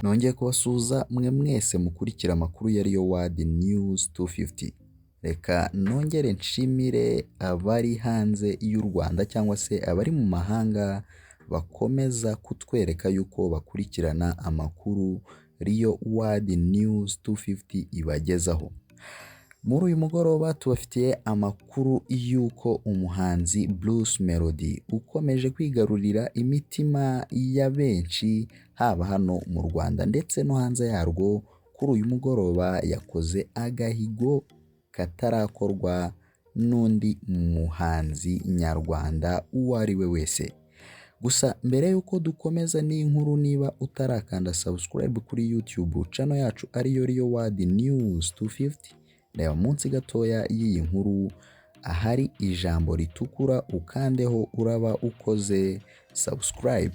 Nongeye kubasuhuza mwe mwese mukurikira amakuru ya World News 250. Reka nongere nshimire abari hanze y'u Rwanda cyangwa se abari mu mahanga bakomeza kutwereka yuko bakurikirana amakuru World News 250 ibagezaho. Muri uyu mugoroba tubafitiye amakuru y'uko umuhanzi Bruce Melodie ukomeje kwigarurira imitima ya benshi haba hano mu Rwanda ndetse no hanze yarwo. Kuri uyu mugoroba yakoze agahigo katarakorwa n'undi muhanzi nyarwanda uwo ari we wese. Gusa mbere yuko dukomeza n'inkuru, niba utarakanda subscribe kuri YouTube channel yacu ariyo World News 250, reba munsi gatoya y'iyi nkuru ahari ijambo ritukura ukandeho, uraba ukoze subscribe.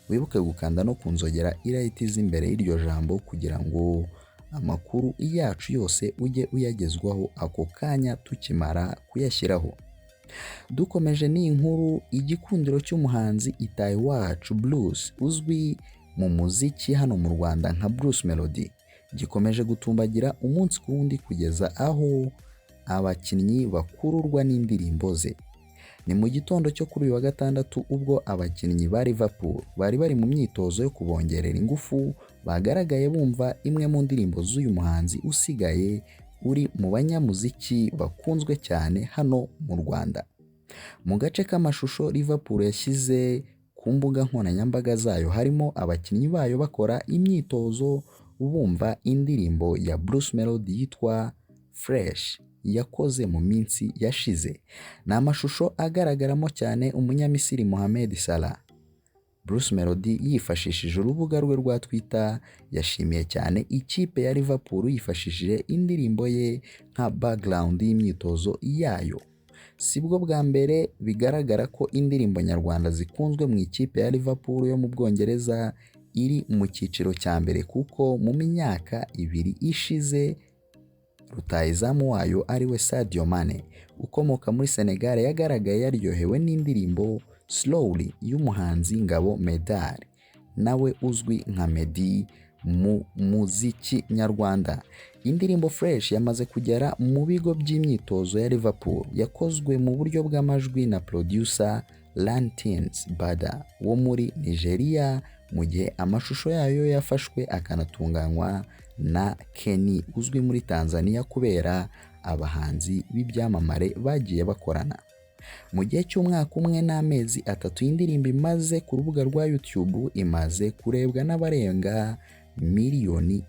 Wibuke gukanda no kunzogera irahita imbere y'iryo jambo kugira ngo amakuru yacu yose ujye uyagezwaho ako kanya tukimara kuyashyiraho. Dukomeje n'inkuru, igikundiro cy'umuhanzi itaye wacu Bruce uzwi mu muziki hano mu Rwanda nka Bruce Melodie gikomeje gutumbagira umunsi ku wundi kugeza aho abakinnyi bakururwa n'indirimbo ze. Ni mu gitondo cyo kuri uyu wa gatandatu ubwo abakinnyi ba Liverpool bari mu myitozo yo kubongerera ingufu bagaragaye bumva imwe mu ndirimbo z'uyu muhanzi usigaye uri mu banyamuziki bakunzwe cyane hano mu Rwanda. Mu gace k'amashusho Liverpool yashyize ku mbuga nkoranyambaga zayo harimo abakinnyi bayo bakora imyitozo bumva indirimbo ya Bruce Melodie yitwa Fresh yakoze mu minsi yashize. Ni amashusho agaragaramo cyane umunyamisiri Mohamed Salah. Bruce Melodie yifashishije urubuga rwe rwa Twitter yashimiye cyane ikipe ya Liverpool yifashishije indirimbo ye nka background y'imyitozo yayo. Sibwo bwa mbere bigaragara ko indirimbo nyarwanda zikunzwe mu ikipe ya Liverpool yo mu Bwongereza iri mu cyiciro cya mbere, kuko mu myaka 2 ishize rutayizamu wayo ari we Sadio Mane ukomoka muri Senegal yagaragaye yaryohewe n'indirimbo Slowly y'umuhanzi Ngabo Medal nawe uzwi nka Meddy mu muziki nyarwanda. Indirimbo Fresh yamaze kugera mu bigo by'imyitozo ya Liverpool, yakozwe mu buryo bw'amajwi na producer Lantins Bado wo muri Nigeria, mu gihe amashusho yayo yafashwe akanatunganywa na Kenny uzwi muri Tanzania kubera abahanzi b'ibyamamare bagiye bakorana. Mu gihe cy'umwaka umwe n'amezi 3 indirimbo imaze ku rubuga rwa YouTube imaze kurebwa n'abarenga 1 miliyoni.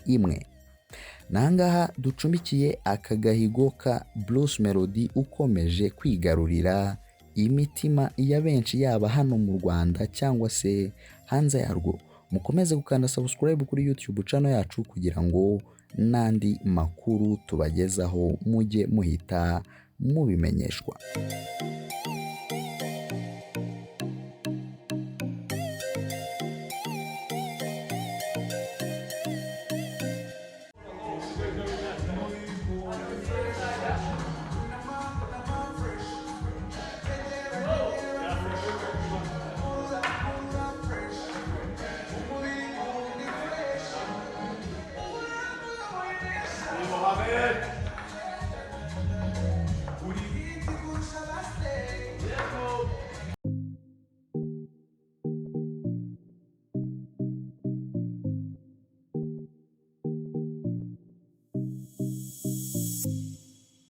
Nangaha ducumbikiye akagahigo ka Bruce Melodie ukomeje kwigarurira imitima ya benshi yaba hano mu Rwanda cyangwa se hanze yarwo. Mukomeze gukanda subscribe kuri YouTube channel yacu kugira ngo nandi makuru tubagezaho mujye muhita mubimenyeshwa.